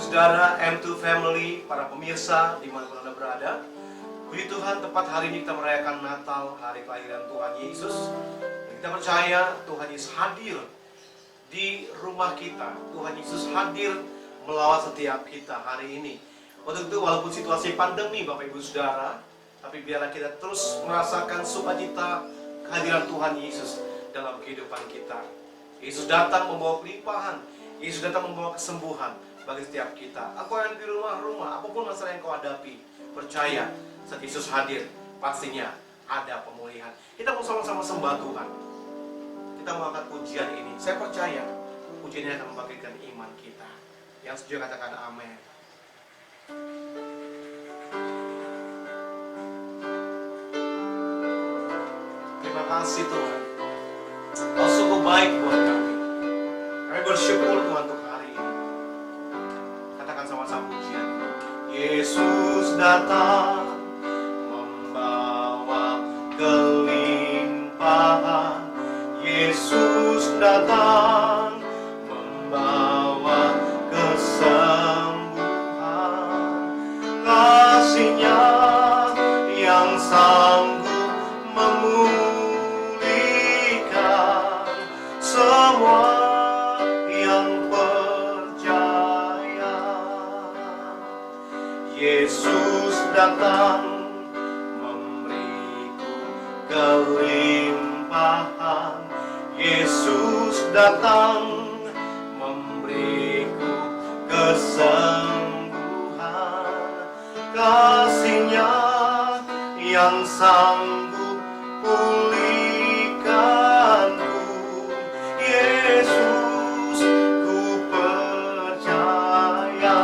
saudara M2 Family, para pemirsa dimanapun Anda berada. Puji Tuhan, tepat hari ini kita merayakan Natal, hari kelahiran Tuhan Yesus. Dan kita percaya Tuhan Yesus hadir di rumah kita. Tuhan Yesus hadir melawat setiap kita hari ini. Untuk itu, walaupun situasi pandemi Bapak Ibu Saudara, tapi biarlah kita terus merasakan sukacita kehadiran Tuhan Yesus dalam kehidupan kita. Yesus datang membawa pelimpahan, Yesus datang membawa kesembuhan bagi setiap kita. Aku yang di rumah-rumah, apapun masalah yang kau hadapi, percaya saat Yesus hadir, pastinya ada pemulihan. Kita mau sama-sama sembah Tuhan. Kita mau angkat pujian ini. Saya percaya pujian ini akan membangkitkan iman kita. Yang setuju katakan amin. Terima kasih Tuhan. Kau sungguh baik buat kami. Kami bersyukur Tuhan untuk hari ini. Katakan sama-sama pujian. Yesus datang membawa kelimpahan. Yesus datang membawa kesembuhan. Kasih-Nya yang sanggup memulihkan semua yang percaya. Yesus datang memberiku kelimpahan. Yesus datang memberiku kesembuhan. Kasih-Nya yang sanggup pulihkanku. Yesus, ku percaya.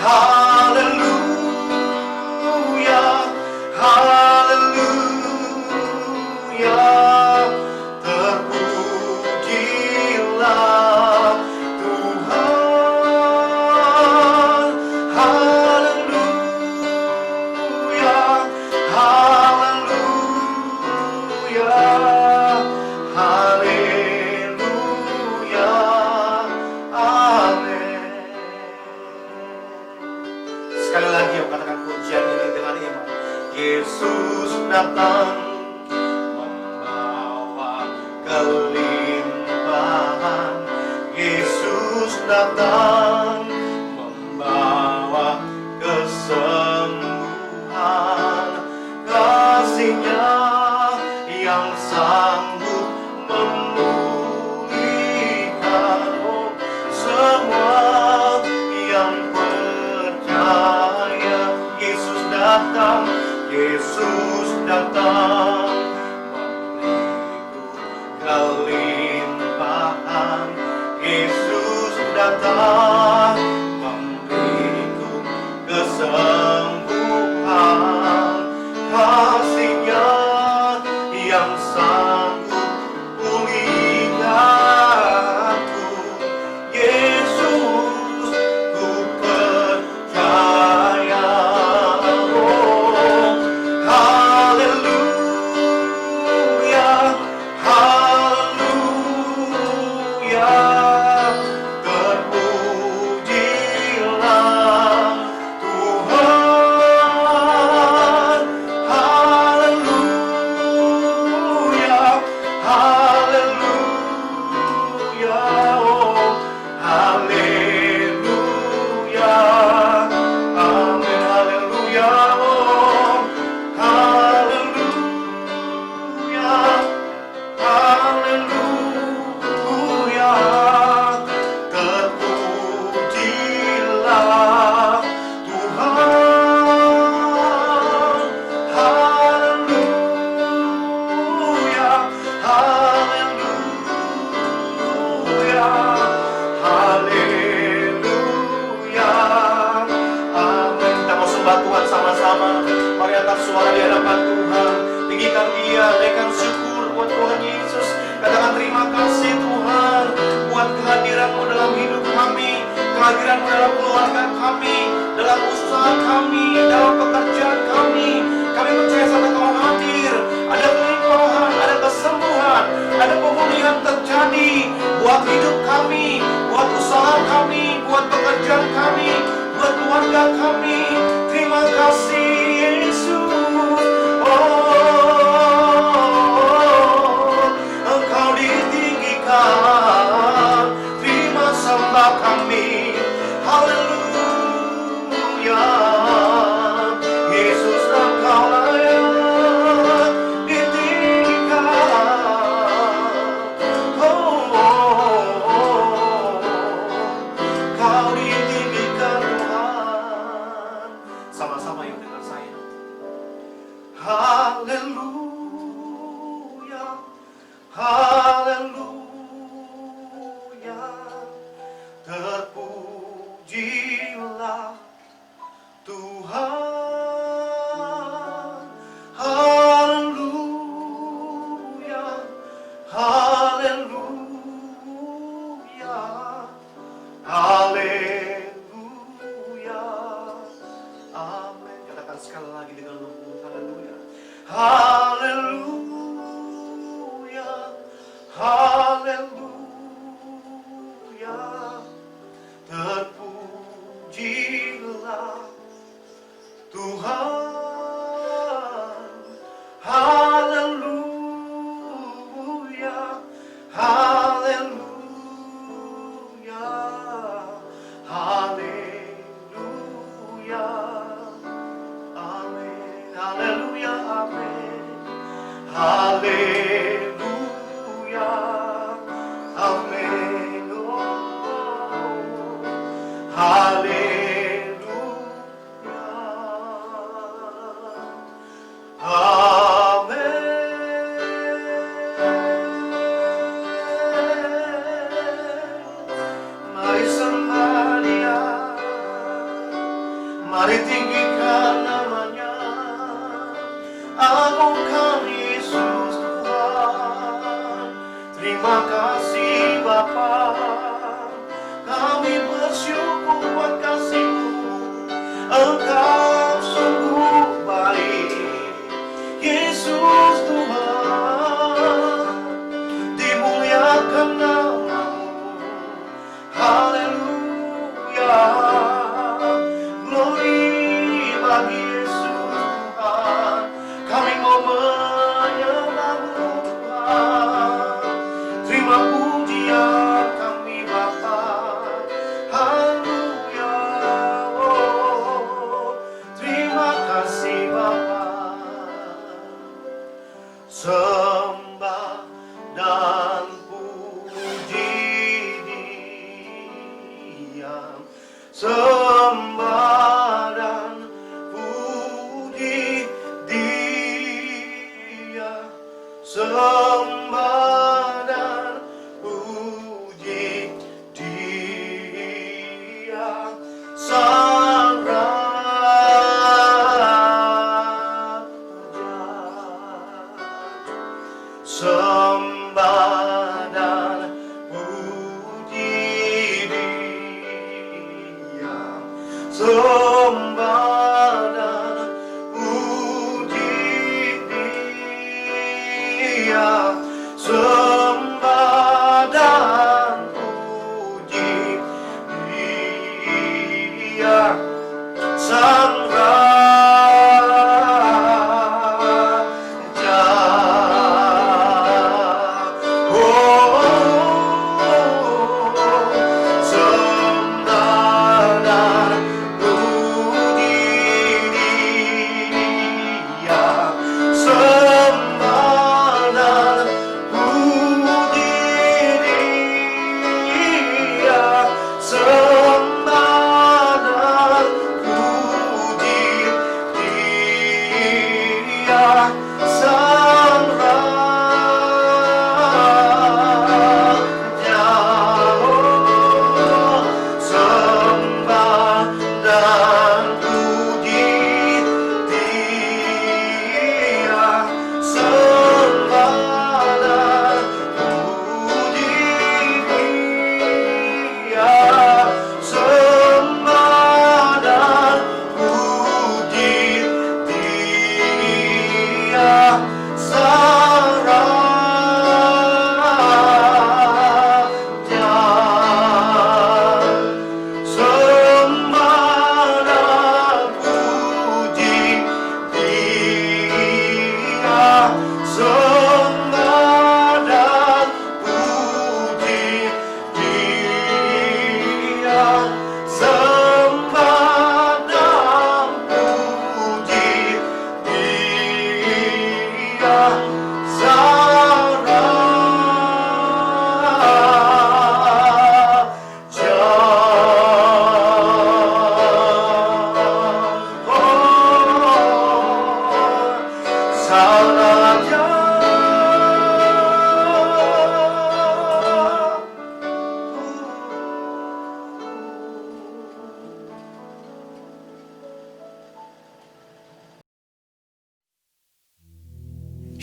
Haleluya, haleluya. Terpujilah Tuhan. Haleluya, haleluya, haleluya. Amin. Sekali lagi yuk katakan pujian ini dengan iman. Yesus datang membawa kelimpahan. Yesus datang membawa kesembuhan. Kasih-Nya yang sanggup memulihkan semua yang percaya. Yesus datang, Yesus datang memberiku kelimpahan. Yesus datang memberiku kesembuhan. Kasih-Nya yang sanggup pulihkanku. Yesus, ku percaya. Oh, haleluya, haleluya. Terpujilah Tuhan. Haleluya, haleluya. Oh, haleluya. Amin, haleluya. Oh, haleluya, haleluya. Terpujilah Tuhan. Haleluya, haleluya, haleluya. Amin. Kita mau sembah Tuhan sama-sama. Mari angkat suara di hadapan Tuhan. Tinggikan Dia, naikkan syukur buat Tuhan Yesus. Katakan terima kasih Tuhan buat kehadiran-Mu dalam hidup kami, kehadiran-Mu dalam keluarga kami, dalam usaha kami, dalam pekerjaan kami. Kami percaya saat Engkau hadir, ada kelimpahan, ada kesembuhan, ada pemulihan terjadi buat hidup kami, buat usaha usaha kami, buat pekerjaan kami, buat keluarga kami. Terima kasih Yesus. Engkau ditinggikan, terima sembah kami. Haleluya. Yesus Engkau layak ditinggikan. Kau ditinggikan Tuhan. Sama-sama yuk dengan saya. Haleluya, haleluya, terpujilah Tuhan. Haleluya, haleluya, haleluya, amin. Katakan sekali lagi dengan lembut, haleluya. Haleluya, haleluya, terpujilah Tuhan. Haleluya, haleluya, haleluya, amin. Haleluya, amin. Haleluya, amin. Haleluya, amin. Mari sembah Dia, mari tinggikan namanya, agungkan Yesus Tuhan. Terima kasih Bapa, kami bersyukur buat kasih-Mu. Engkau sungguh baik, Yesus Tuhan. Dimuliakan nama-Mu. Haleluya, glory bagi Yesus Tuhan. Kami mau menyembah-Mu Tuhan. Terima pujian kami Bapa. Haleluya, oh, terima kasih Bapa. Sembah dan puji Dia, sembah dan puji Dia, sembah dan puji Dia, Sang Raja. Sembah dan puji Dia, sembah dan puji Dia, sembah dan puji Dia, Sang Raja. Sembah dan puji Dia, sembah dan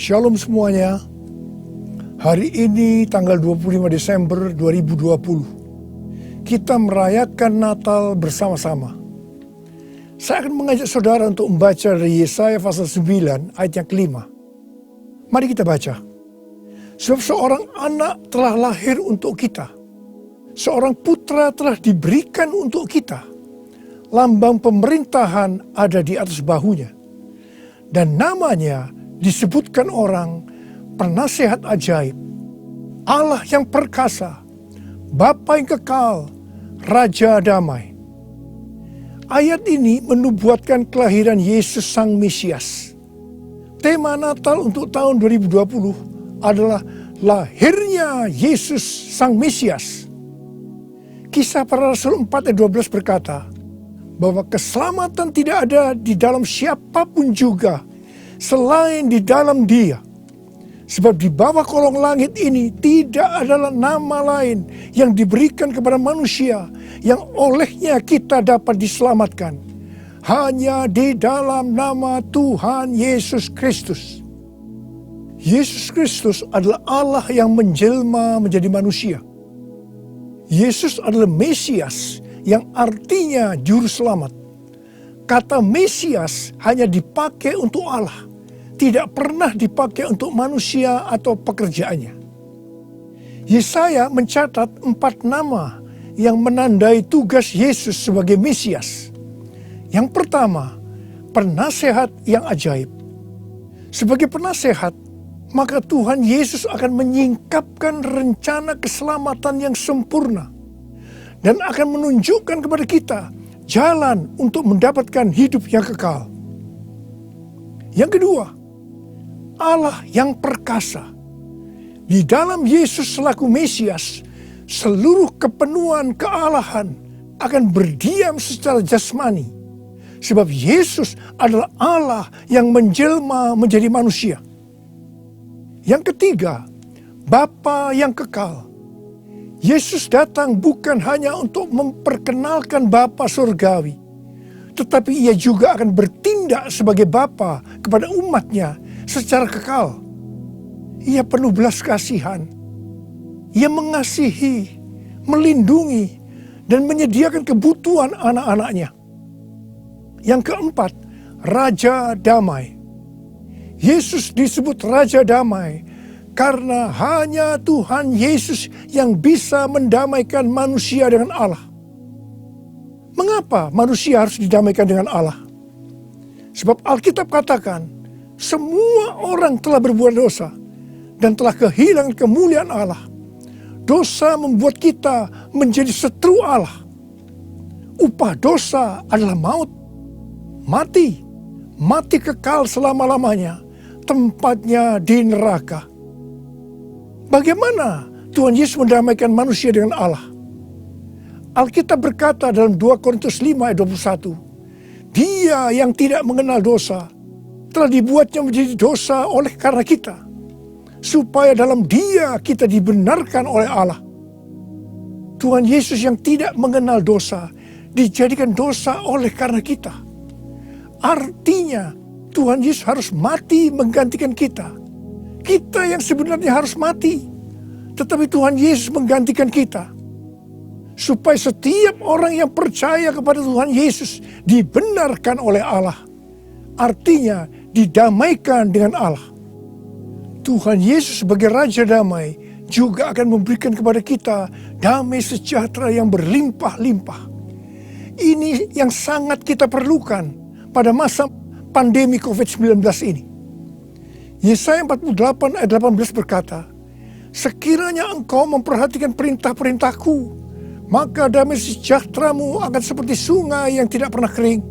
Shalom semuanya. Hari ini tanggal 25 Desember 2020. Kita merayakan Natal bersama-sama. Saya akan mengajak saudara untuk membaca dari Yesaya pasal 9 ayat yang kelima. Mari kita baca. Sebab seorang anak telah lahir untuk kita. Seorang putra telah diberikan untuk kita. Lambang pemerintahan ada di atas bahunya. Dan namanya disebutkan orang Penasehat ajaib, Allah yang perkasa, Bapa yang kekal, Raja damai. Ayat ini menubuatkan kelahiran Yesus Sang Mesias. Tema Natal untuk tahun 2020 adalah lahirnya Yesus Sang Mesias. Kisah Para Rasul 4 ayat 12 berkata bahwa keselamatan tidak ada di dalam siapapun juga selain di dalam Dia. Sebab di bawah kolong langit ini tidak adalah nama lain yang diberikan kepada manusia yang olehnya kita dapat diselamatkan. Hanya di dalam nama Tuhan Yesus Kristus. Yesus Kristus adalah Allah yang menjelma menjadi manusia. Yesus adalah Mesias yang artinya juru selamat. Kata Mesias hanya dipakai untuk Allah. Tidak pernah dipakai untuk manusia atau pekerjaannya. Yesaya mencatat 4 nama yang menandai tugas Yesus sebagai Mesias. Yang pertama, penasehat yang ajaib. Sebagai penasehat, maka Tuhan Yesus akan menyingkapkan rencana keselamatan yang sempurna dan akan menunjukkan kepada kita jalan untuk mendapatkan hidup yang kekal. Yang kedua, Allah yang perkasa. Di dalam Yesus selaku Mesias, seluruh kepenuhan kealahan akan berdiam secara jasmani. Sebab Yesus adalah Allah yang menjelma menjadi manusia. Yang ketiga, Bapa yang kekal. Yesus datang bukan hanya untuk memperkenalkan Bapa surgawi, tetapi ia juga akan bertindak sebagai Bapa kepada umatnya secara kekal. Ia penuh belas kasihan. Ia mengasihi, melindungi, dan menyediakan kebutuhan anak-anaknya. Yang keempat, Raja Damai. Yesus disebut Raja Damai karena hanya Tuhan Yesus yang bisa mendamaikan manusia dengan Allah. Mengapa manusia harus didamaikan dengan Allah? Sebab Alkitab katakan, semua orang telah berbuat dosa dan telah kehilangan kemuliaan Allah. Dosa membuat kita menjadi setru Allah. Upah dosa adalah maut, mati kekal selama-lamanya, tempatnya di neraka. Bagaimana Tuhan Yesus mendamaikan manusia dengan Allah? Alkitab berkata dalam 2 Korintus 5 ayat 21, Dia yang tidak mengenal dosa telah dibuatnya menjadi dosa oleh karena kita, supaya dalam Dia kita dibenarkan oleh Allah. Tuhan Yesus yang tidak mengenal dosa dijadikan dosa oleh karena kita. Artinya Tuhan Yesus harus mati menggantikan kita. Kita yang sebenarnya harus mati, tetapi Tuhan Yesus menggantikan kita. Supaya setiap orang yang percaya kepada Tuhan Yesus dibenarkan oleh Allah. Artinya didamaikan dengan Allah. Tuhan Yesus sebagai Raja Damai juga akan memberikan kepada kita damai sejahtera yang berlimpah-limpah. Ini yang sangat kita perlukan pada masa pandemi COVID-19 ini. Yesaya 48 ayat 18 berkata, Sekiranya engkau memperhatikan perintah-perintahku, maka damai sejahteramu akan seperti sungai yang tidak pernah kering.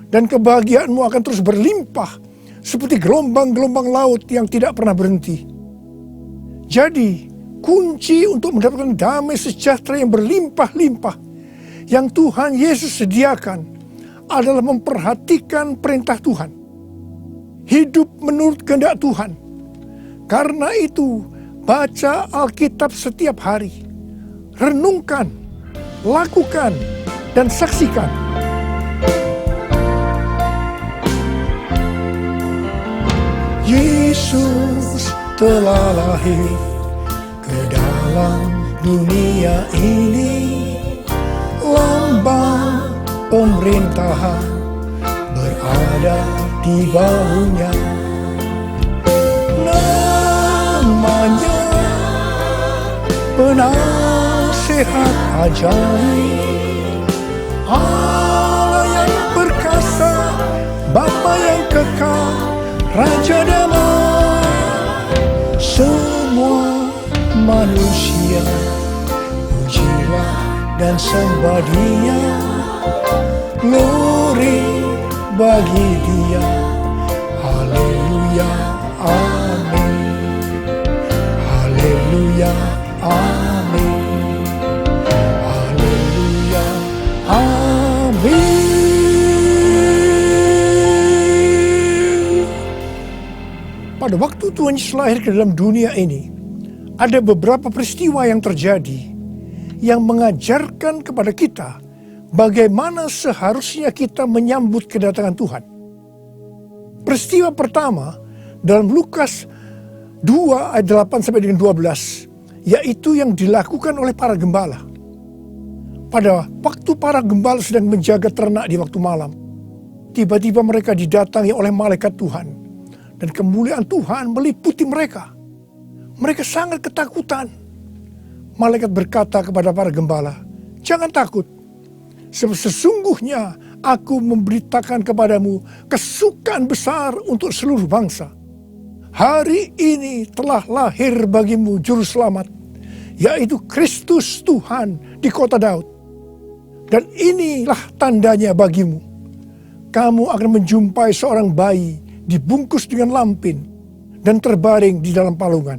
Dan kebahagiaanmu akan terus berlimpah seperti gelombang-gelombang laut yang tidak pernah berhenti. Jadi, kunci untuk mendapatkan damai sejahtera yang berlimpah-limpah yang Tuhan Yesus sediakan adalah memperhatikan perintah Tuhan. Hidup menurut kehendak Tuhan. Karena itu, baca Alkitab setiap hari. Renungkan, lakukan, dan saksikan. Yesus telah lahir ke dalam dunia ini. Lambang pemerintahan berada di bahunya. Namanya Penasehat Ajaib, Allah yang perkasa, Bapa yang kekal, Raja damai. Semua manusia pujilah dan sembah Dia, glory bagi Dia. Haleluya, amin. Haleluya, amin. Haleluya, amin. Pada waktu Tuhan Yesus lahir ke dalam dunia ini, ada beberapa peristiwa yang terjadi yang mengajarkan kepada kita bagaimana seharusnya kita menyambut kedatangan Tuhan. Peristiwa pertama dalam Lukas 2 ayat 8 sampai dengan 12, yaitu yang dilakukan oleh para gembala. Pada waktu para gembala sedang menjaga ternak di waktu malam, tiba-tiba mereka didatangi oleh malaikat Tuhan, dan kemuliaan Tuhan meliputi mereka. Mereka sangat ketakutan. Malaikat berkata kepada para gembala, "Jangan takut, sebab sesungguhnya aku memberitakan kepadamu kesukaan besar untuk seluruh bangsa. Hari ini telah lahir bagimu Juru Selamat, yaitu Kristus Tuhan di kota Daud. Dan inilah tandanya bagimu. Kamu akan menjumpai seorang bayi dibungkus dengan lampin dan terbaring di dalam palungan."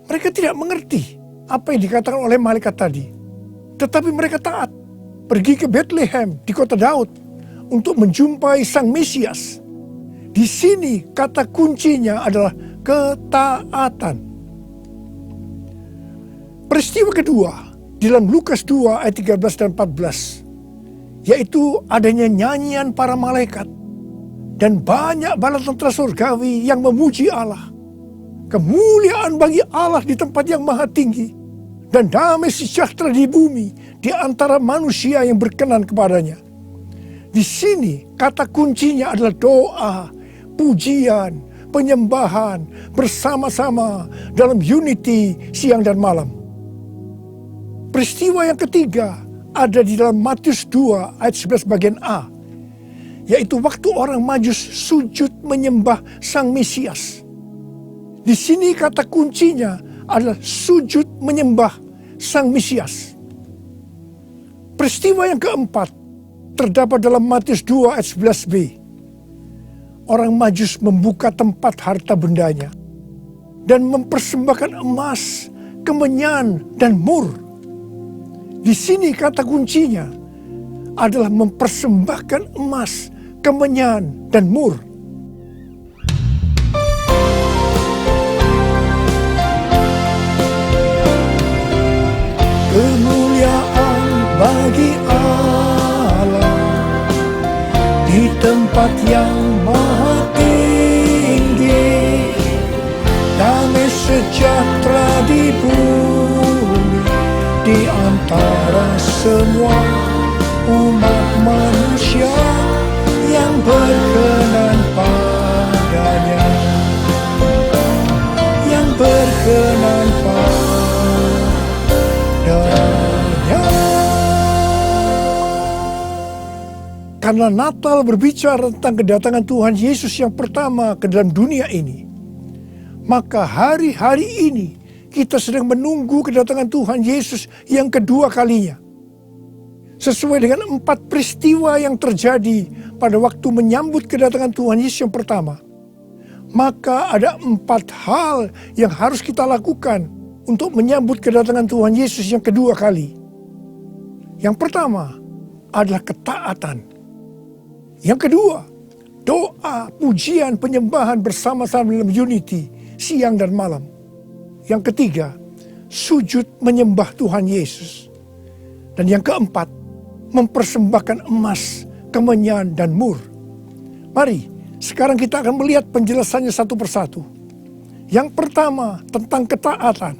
Mereka tidak mengerti apa yang dikatakan oleh malaikat tadi. Tetapi mereka taat, pergi ke Bethlehem di kota Daud untuk menjumpai Sang Mesias. Di sini kata kuncinya adalah ketaatan. Peristiwa kedua di dalam Lukas 2 ayat 13 dan 14, yaitu adanya nyanyian para malaikat dan banyak bala tentara surgawi yang memuji Allah. Kemuliaan bagi Allah di tempat yang maha tinggi, dan damai sejahtera di bumi di antara manusia yang berkenan kepadanya. Di sini kata kuncinya adalah doa, pujian, penyembahan bersama-sama dalam unity siang dan malam. Peristiwa yang ketiga ada di dalam Matius 2 ayat 11 bagian A, yaitu waktu orang Majus sujud menyembah Sang Mesias. Di sini kata kuncinya adalah sujud menyembah Sang Mesias. Peristiwa yang keempat terdapat dalam Matius 2 ayat 11b. Orang Majus membuka tempat harta bendanya dan mempersembahkan emas, kemenyan, dan mur. Di sini kata kuncinya adalah mempersembahkan emas, kemenyan, dan mur. Kemuliaan bagi Allah di tempat yang maha tinggi, damai sejahtera di bumi di antara semua umat manusia yang berkenan padanya, yang berkenan padanya. Karena Natal berbicara tentang kedatangan Tuhan Yesus yang pertama ke dalam dunia ini, maka hari-hari ini kita sedang menunggu kedatangan Tuhan Yesus yang kedua kalinya. Sesuai dengan 4 peristiwa yang terjadi pada waktu menyambut kedatangan Tuhan Yesus yang pertama, maka ada 4 hal yang harus kita lakukan untuk menyambut kedatangan Tuhan Yesus yang kedua kali. Yang pertama adalah ketaatan. Yang kedua, doa, pujian, penyembahan bersama-sama dalam unity siang dan malam. Yang ketiga, sujud menyembah Tuhan Yesus. Dan yang keempat, mempersembahkan emas, kemenyan, dan mur. Mari Sekarang kita akan melihat penjelasannya satu persatu. Yang pertama, tentang ketaatan.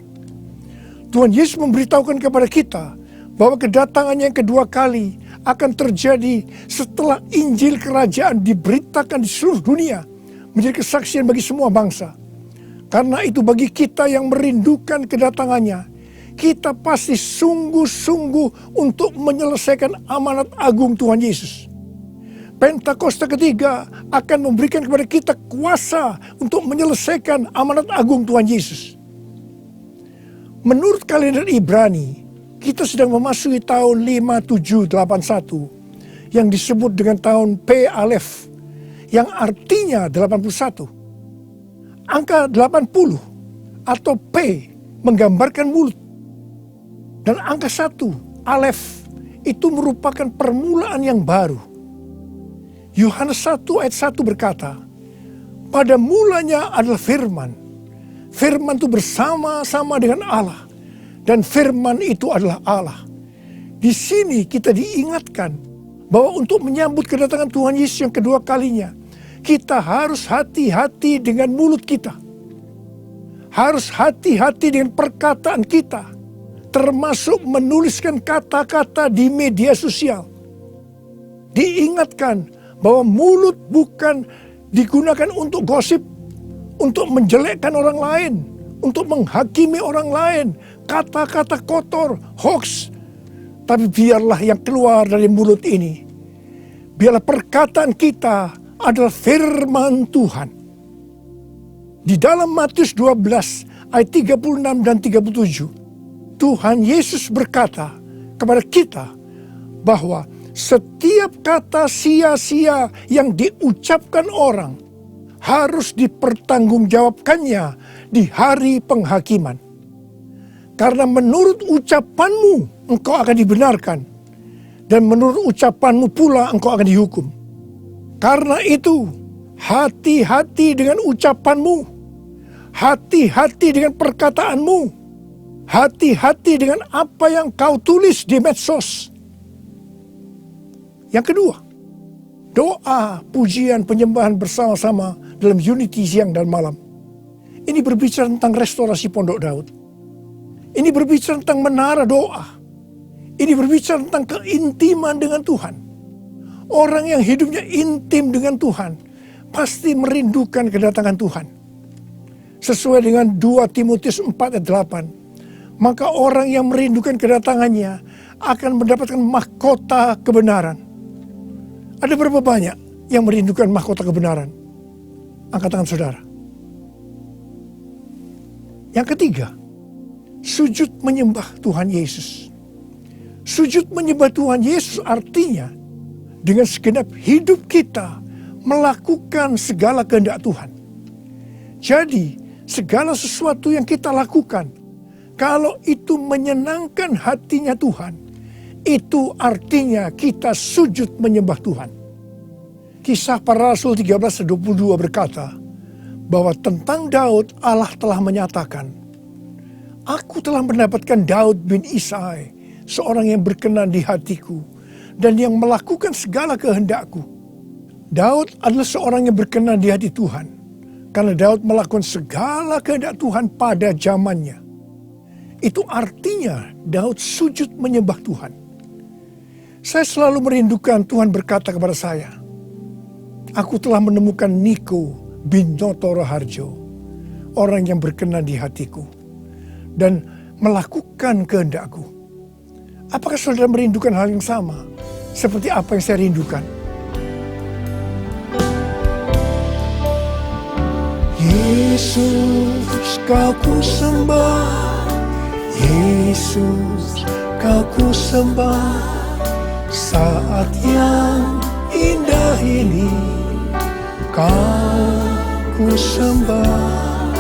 Tuhan Yesus memberitahukan kepada kita bahwa kedatangannya yang kedua kali akan terjadi setelah Injil Kerajaan diberitakan di seluruh dunia, menjadi kesaksian bagi semua bangsa. Karena itu bagi kita yang merindukan kedatangannya, kita pasti sungguh-sungguh untuk menyelesaikan amanat agung Tuhan Yesus. Pentakosta ketiga akan memberikan kepada kita kuasa untuk menyelesaikan amanat agung Tuhan Yesus. Menurut kalender Ibrani, kita sedang memasuki tahun 5781 yang disebut dengan tahun P Alef, yang artinya 81. Angka 80 atau P menggambarkan mulut. Dan angka 1, Alef, itu merupakan permulaan yang baru. Yohanes 1 ayat 1 berkata, pada mulanya adalah firman. Firman itu bersama-sama dengan Allah. Dan firman itu adalah Allah. Di sini kita diingatkan bahwa untuk menyambut kedatangan Tuhan Yesus yang kedua kalinya, kita harus hati-hati dengan mulut kita. Harus hati-hati dengan perkataan kita. Termasuk menuliskan kata-kata di media sosial. Diingatkan bahwa mulut bukan digunakan untuk gosip, untuk menjelekkan orang lain, untuk menghakimi orang lain, kata-kata kotor, hoax. Tapi biarlah yang keluar dari mulut ini, biarlah perkataan kita adalah firman Tuhan. Di dalam Matius 12 ayat 36 dan 37, Tuhan Yesus berkata kepada kita bahwa setiap kata sia-sia yang diucapkan orang harus dipertanggungjawabkannya di hari penghakiman. Karena menurut ucapanmu engkau akan dibenarkan, dan menurut ucapanmu pula engkau akan dihukum. Karena itu, hati-hati dengan ucapanmu, hati-hati dengan perkataanmu, hati-hati dengan apa yang kau tulis di medsos. Yang kedua, doa, pujian, penyembahan bersama-sama dalam unity siang dan malam. Ini berbicara tentang restorasi Pondok Daud. Ini berbicara tentang menara doa. Ini berbicara tentang keintiman dengan Tuhan. Orang yang hidupnya intim dengan Tuhan pasti merindukan kedatangan Tuhan. Sesuai dengan 2 Timotius 4 ayat 8. Maka orang yang merindukan kedatangannya akan mendapatkan mahkota kebenaran. Ada berapa banyak yang merindukan mahkota kebenaran? Angkat tangan saudara. Yang ketiga, sujud menyembah Tuhan Yesus. Sujud menyembah Tuhan Yesus artinya dengan segenap hidup kita melakukan segala kehendak Tuhan. Jadi, segala sesuatu yang kita lakukan, kalau itu menyenangkan hatinya Tuhan, itu artinya kita sujud menyembah Tuhan. Kisah Para Rasul 13:22 berkata bahwa tentang Daud Allah telah menyatakan, aku telah mendapatkan Daud bin Isai, seorang yang berkenan di hatiku dan yang melakukan segala kehendakku. Daud adalah seorang yang berkenan di hati Tuhan karena Daud melakukan segala kehendak Tuhan pada zamannya. Itu artinya Daud sujud menyembah Tuhan. Saya selalu merindukan Tuhan berkata kepada saya, aku telah menemukan Niko bin Noto Raharjo, orang yang berkenan di hatiku dan melakukan kehendakku. Apakah saudara merindukan hal yang sama seperti apa yang saya rindukan? Yesus, kau ku sembah, Yesus, kau ku sembah. Saat yang indah ini kau ku sembah,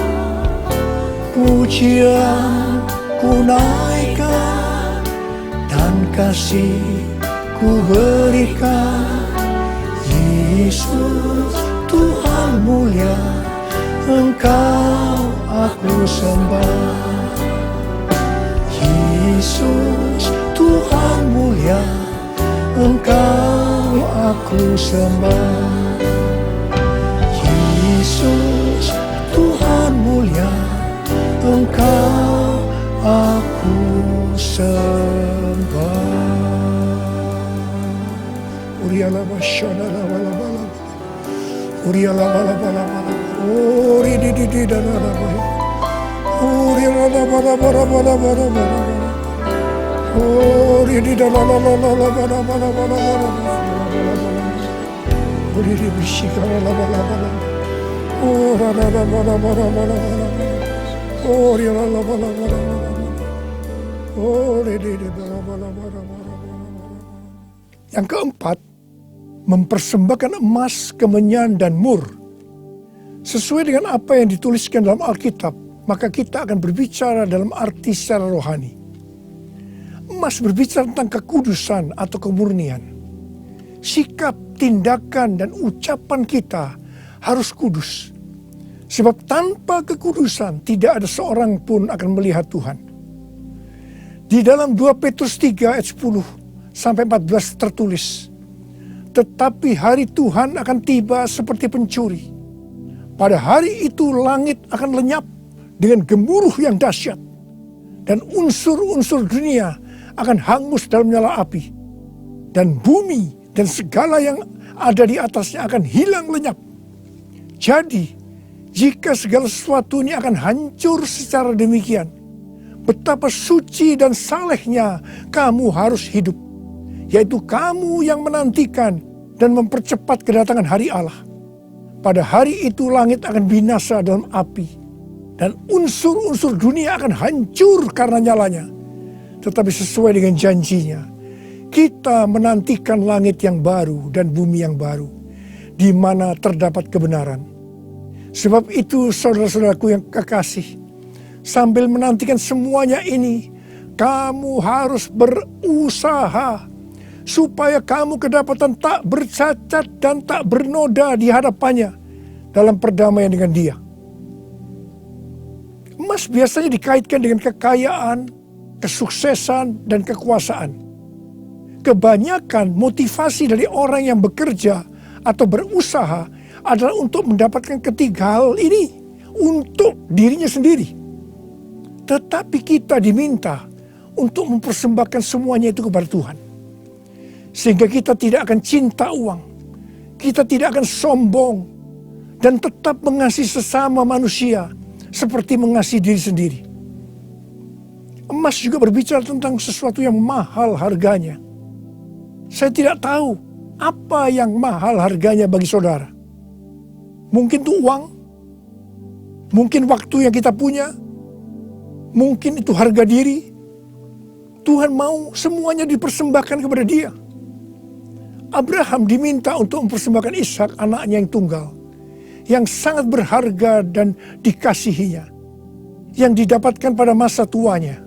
pujian ku naikkan dan kasih ku berikan. Yesus Tuhan mulia, Engkau aku sembah. Yesus Tuhan mulia, Engkau aku sembah. Yang keempat, mempersembahkan emas, kemenyan, dan mur. Sesuai dengan apa yang dituliskan dalam Alkitab, maka kita akan berbicara dalam arti secara rohani. Emas berbicara tentang kekudusan atau kemurnian. Sikap, tindakan, dan ucapan kita harus kudus. Sebab tanpa kekudusan tidak ada seorang pun akan melihat Tuhan. Di dalam 2 Petrus 3 ayat 10 sampai 14 tertulis, tetapi hari Tuhan akan tiba seperti pencuri. Pada hari itu langit akan lenyap dengan gemuruh yang dahsyat, dan unsur-unsur dunia akan hangus dalam nyala api, dan bumi dan segala yang ada di atasnya akan hilang lenyap. Jadi, jika segala sesuatu ini akan hancur secara demikian, betapa suci dan salehnya kamu harus hidup, yaitu kamu yang menantikan dan mempercepat kedatangan hari Allah. Pada hari itu langit akan binasa dalam api, dan unsur-unsur dunia akan hancur karena nyalanya. Tetapi sesuai dengan janjinya, kita menantikan langit yang baru dan bumi yang baru, di mana terdapat kebenaran. Sebab itu saudara-saudaraku yang kekasih, sambil menantikan semuanya ini, kamu harus berusaha supaya kamu kedapatan tak bercacat dan tak bernoda di hadapannya dalam perdamaian dengan Dia. Emas biasanya dikaitkan dengan kekayaan, kesuksesan, dan kekuasaan. Kebanyakan motivasi dari orang yang bekerja atau berusaha adalah untuk mendapatkan ketiga hal ini untuk dirinya sendiri. Tetapi kita diminta untuk mempersembahkan semuanya itu kepada Tuhan. Sehingga kita tidak akan cinta uang, kita tidak akan sombong, dan tetap mengasihi sesama manusia seperti mengasihi diri sendiri. Emas juga berbicara tentang sesuatu yang mahal harganya. Saya tidak tahu apa yang mahal harganya bagi saudara. Mungkin itu uang, mungkin waktu yang kita punya, mungkin itu harga diri. Tuhan mau semuanya dipersembahkan kepada Dia. Abraham diminta untuk mempersembahkan Ishak, anaknya yang tunggal, yang sangat berharga dan dikasihinya, yang didapatkan pada masa tuanya.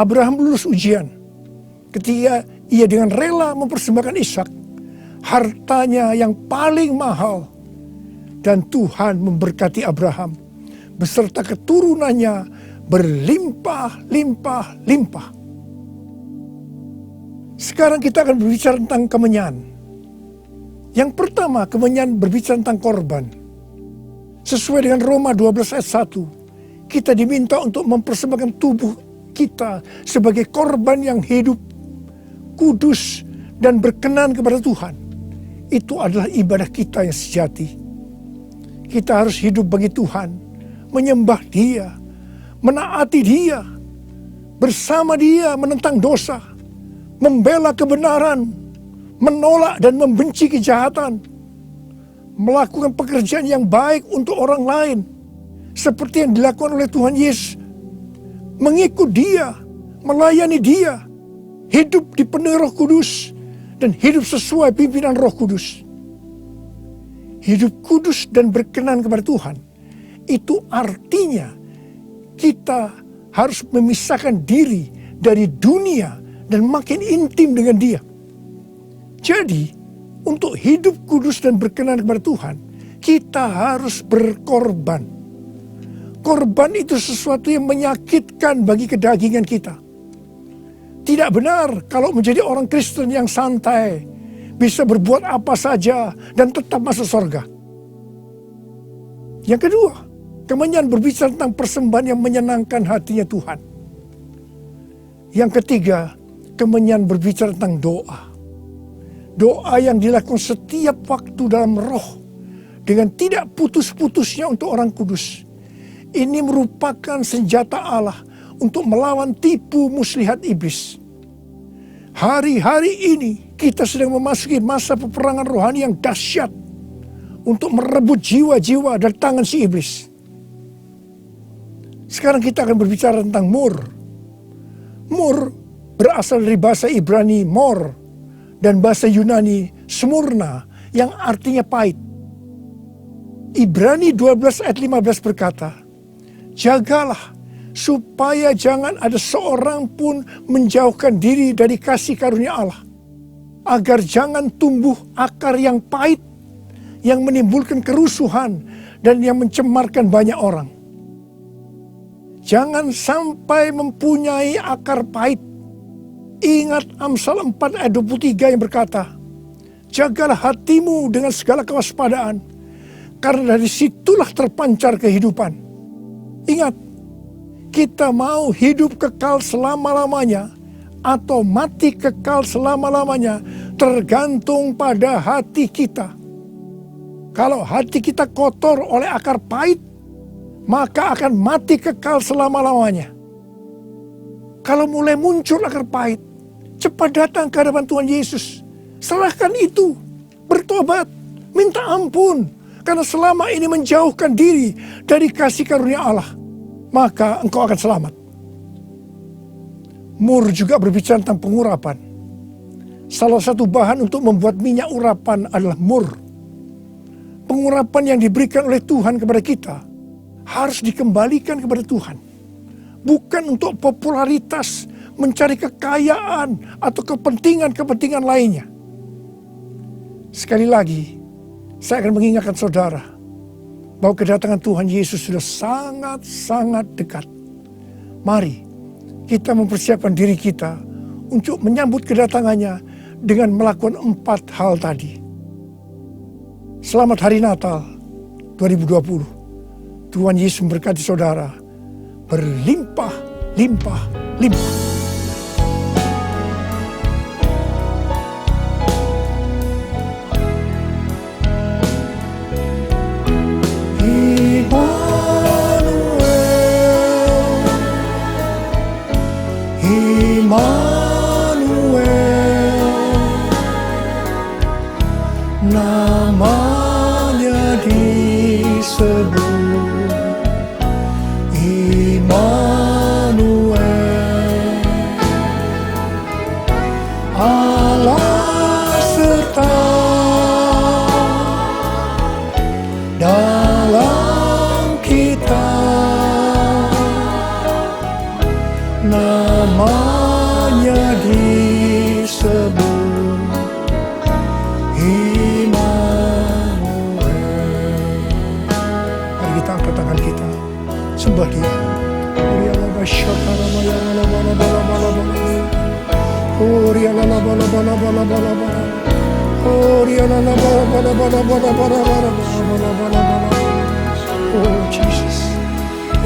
Abraham lulus ujian ketika ia dengan rela mempersembahkan Ishak, hartanya yang paling mahal, dan Tuhan memberkati Abraham beserta keturunannya berlimpah-limpah-limpah. Sekarang kita akan berbicara tentang kemenyan. Yang pertama, kemenyan berbicara tentang korban. Sesuai dengan Roma 12 ayat 1, kita diminta untuk mempersembahkan tubuh kita sebagai korban yang hidup, kudus, dan berkenan kepada Tuhan. Itu adalah ibadah kita yang sejati. Kita harus hidup bagi Tuhan, menyembah Dia, menaati Dia, bersama Dia menentang dosa, membela kebenaran, menolak dan membenci kejahatan, melakukan pekerjaan yang baik untuk orang lain, seperti yang dilakukan oleh Tuhan Yesus, mengikut Dia, melayani Dia, hidup dipenuhi Roh Kudus, dan hidup sesuai pimpinan Roh Kudus. Hidup kudus dan berkenan kepada Tuhan, itu artinya kita harus memisahkan diri dari dunia dan makin intim dengan Dia. Jadi, untuk hidup kudus dan berkenan kepada Tuhan, kita harus berkorban. Korban itu sesuatu yang menyakitkan bagi kedagingan kita. Tidak benar kalau menjadi orang Kristen yang santai, bisa berbuat apa saja dan tetap masuk surga. Yang kedua, kemenyan berbicara tentang persembahan yang menyenangkan hatinya Tuhan. Yang ketiga, kemenyan berbicara tentang doa. doa yang dilakukan setiap waktu dalam roh dengan tidak putus-putusnya untuk orang kudus. Ini merupakan senjata Allah untuk melawan tipu muslihat iblis. Hari-hari ini kita sedang memasuki masa peperangan rohani yang dahsyat untuk merebut jiwa-jiwa dari tangan si iblis. Sekarang kita akan berbicara tentang mur. Mur berasal dari bahasa Ibrani mor dan bahasa Yunani smurna yang artinya pahit. Ibrani 12 ayat 15 berkata, jagalah supaya jangan ada seorang pun menjauhkan diri dari kasih karunia Allah, agar jangan tumbuh akar yang pahit, yang menimbulkan kerusuhan dan yang mencemarkan banyak orang. Jangan sampai mempunyai akar pahit. Ingat Amsal 4 ayat 23 yang berkata, jagalah hatimu dengan segala kewaspadaan, karena dari situlah terpancar kehidupan. Ingat, kita mau hidup kekal selama-lamanya atau mati kekal selama-lamanya tergantung pada hati kita. Kalau hati kita kotor oleh akar pahit, maka akan mati kekal selama-lamanya. Kalau mulai muncul akar pahit, cepat datang ke hadapan Tuhan Yesus. Serahkan itu, bertobat, minta ampun. Karena selama ini menjauhkan diri dari kasih karunia Allah, maka engkau akan selamat. Mur juga berbicara tentang pengurapan. Salah satu bahan untuk membuat minyak urapan adalah mur. Pengurapan yang diberikan oleh Tuhan kepada kita harus dikembalikan kepada Tuhan. Bukan untuk popularitas, mencari kekayaan, atau kepentingan-kepentingan lainnya. Sekali lagi, saya akan mengingatkan saudara bahwa kedatangan Tuhan Yesus sudah sangat-sangat dekat. Mari kita mempersiapkan diri kita untuk menyambut kedatangannya dengan melakukan 4 hal tadi. Selamat Hari Natal 2020. Tuhan Yesus memberkati saudara berlimpah, limpah, limpah. Namanya disebut Immanuel, Allah serta dalam kita. Namanya disebut sembah Dia. Oh Jesus,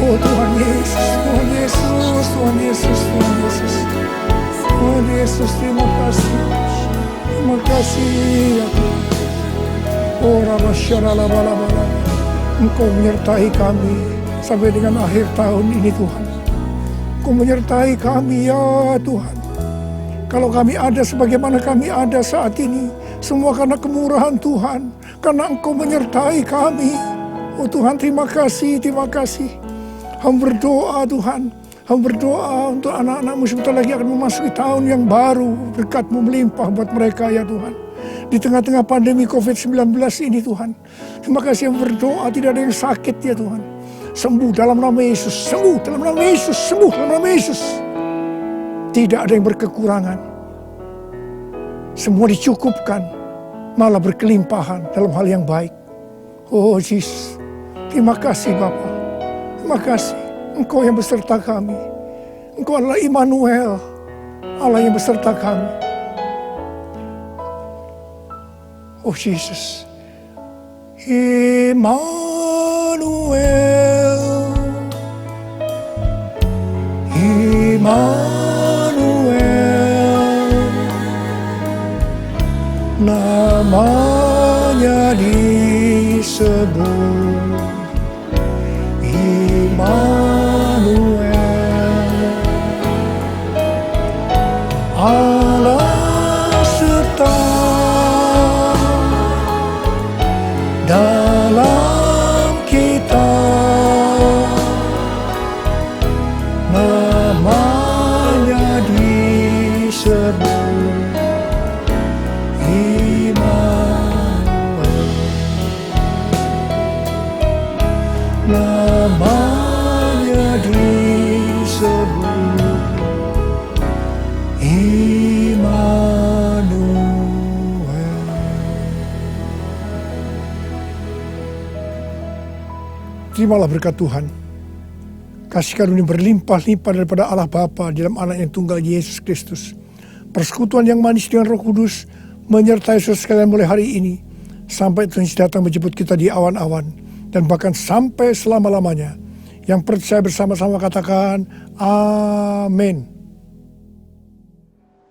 oh Tuhan Yesus, Tuhan Yesus, Tuhan Yesus, Tuhan Yesus, Tuhan Yesus, terima kasih ya Tuhan. Oh Rabbasharalabalabala, Engkau menyertai kami sampai dengan akhir tahun ini Tuhan. Engkau menyertai kami ya Tuhan. Kalau kami ada sebagaimana kami ada saat ini, semua karena kemurahan Tuhan, karena Engkau menyertai kami. Oh Tuhan, terima kasih, terima kasih. Hamba berdoa Tuhan, hamba berdoa untuk anak-anak-Mu sebentar lagi akan memasuki tahun yang baru. Berkat-Mu melimpah buat mereka ya Tuhan. Di tengah-tengah pandemi COVID-19 ini Tuhan, terima kasih, hamba berdoa tidak ada yang sakit ya Tuhan. Sembuh dalam nama Yesus, sembuh dalam nama Yesus, sembuh dalam nama Yesus. Tidak ada yang berkekurangan. Semua dicukupkan, malah berkelimpahan dalam hal yang baik. Oh Jesus, terima kasih Bapa. Terima kasih, Engkau yang beserta kami. Engkau adalah Immanuel, Allah yang beserta kami. Oh Jesus, Immanuel, Immanuel, namanya disebut Immanuel, Allah serta dalam kita, namanya disebut Immanuel, namanya disebut Immanuel. Terimalah berkat Tuhan. Kasih karunia berlimpah-limpah daripada Allah Bapa di dalam Anak yang tunggal Yesus Kristus. Persekutuan yang manis dengan Roh Kudus menyertai saudara sekalian mulai hari ini sampai Tuhan Yesus datang menjemput kita di awan-awan dan bahkan sampai selama-lamanya. Yang percaya bersama-sama katakan amin.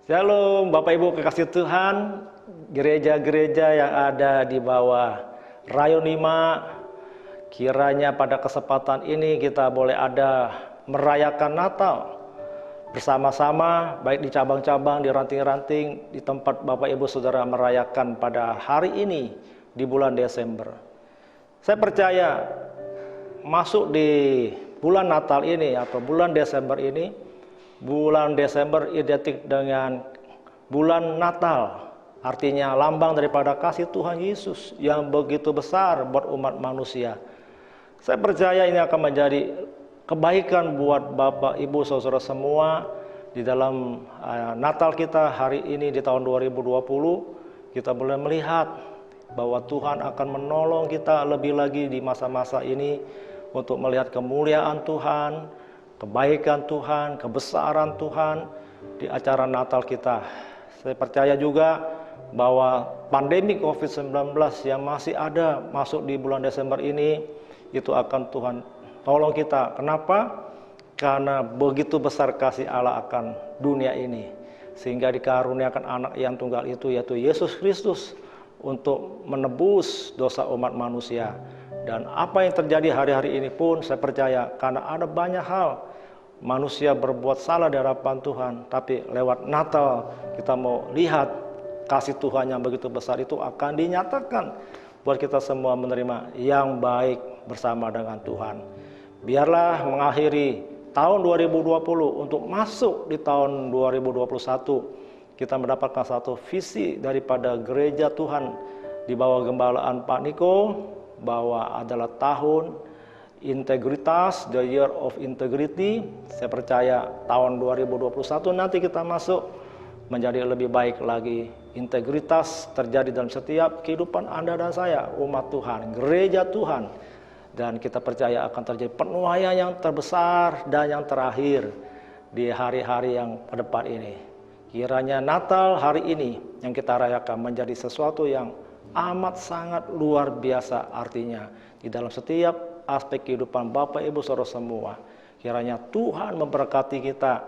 Shalom Bapak Ibu kekasih Tuhan, gereja-gereja yang ada di bawah Rayon 5. Kiranya pada kesempatan ini kita boleh ada merayakan Natal bersama-sama, baik di cabang-cabang, di ranting-ranting, di tempat Bapak Ibu Saudara merayakan pada hari ini di bulan Desember. Saya percaya masuk di bulan Natal ini atau bulan Desember ini, bulan Desember identik dengan bulan Natal, artinya lambang daripada kasih Tuhan Yesus yang begitu besar buat umat manusia. Saya percaya ini akan menjadi kebaikan buat Bapak, Ibu, Saudara semua di dalam Natal kita hari ini di tahun 2020. Kita boleh melihat bahwa Tuhan akan menolong kita lebih lagi di masa-masa ini untuk melihat kemuliaan Tuhan, kebaikan Tuhan, kebesaran Tuhan di acara Natal kita. Saya percaya juga bahwa pandemi COVID-19 yang masih ada masuk di bulan Desember ini, itu akan Tuhan tolong kita. Kenapa? Karena begitu besar kasih Allah akan dunia ini, sehingga dikaruniakan anak yang tunggal itu, yaitu Yesus Kristus, untuk menebus dosa umat manusia. Dan apa yang terjadi hari-hari ini pun saya percaya, karena ada banyak hal manusia berbuat salah di hadapan Tuhan, tapi lewat Natal kita mau lihat kasih Tuhan yang begitu besar itu akan dinyatakan buat kita semua menerima yang baik bersama dengan Tuhan. Biarlah mengakhiri tahun 2020 untuk masuk di tahun 2021, kita mendapatkan satu visi daripada gereja Tuhan di bawah gembalaan Pak Niko, bahwa adalah tahun integritas, the year of integrity. Saya percaya tahun 2021 nanti kita masuk menjadi lebih baik lagi. Integritas terjadi dalam setiap kehidupan Anda dan saya, umat Tuhan, gereja Tuhan. Dan kita percaya akan terjadi penuaian yang terbesar dan yang terakhir di hari-hari yang ke depan ini. Kiranya Natal hari ini yang kita rayakan menjadi sesuatu yang amat sangat luar biasa artinya di dalam setiap aspek kehidupan Bapak Ibu Saudara semua. Kiranya Tuhan memberkati kita.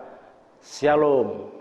Shalom.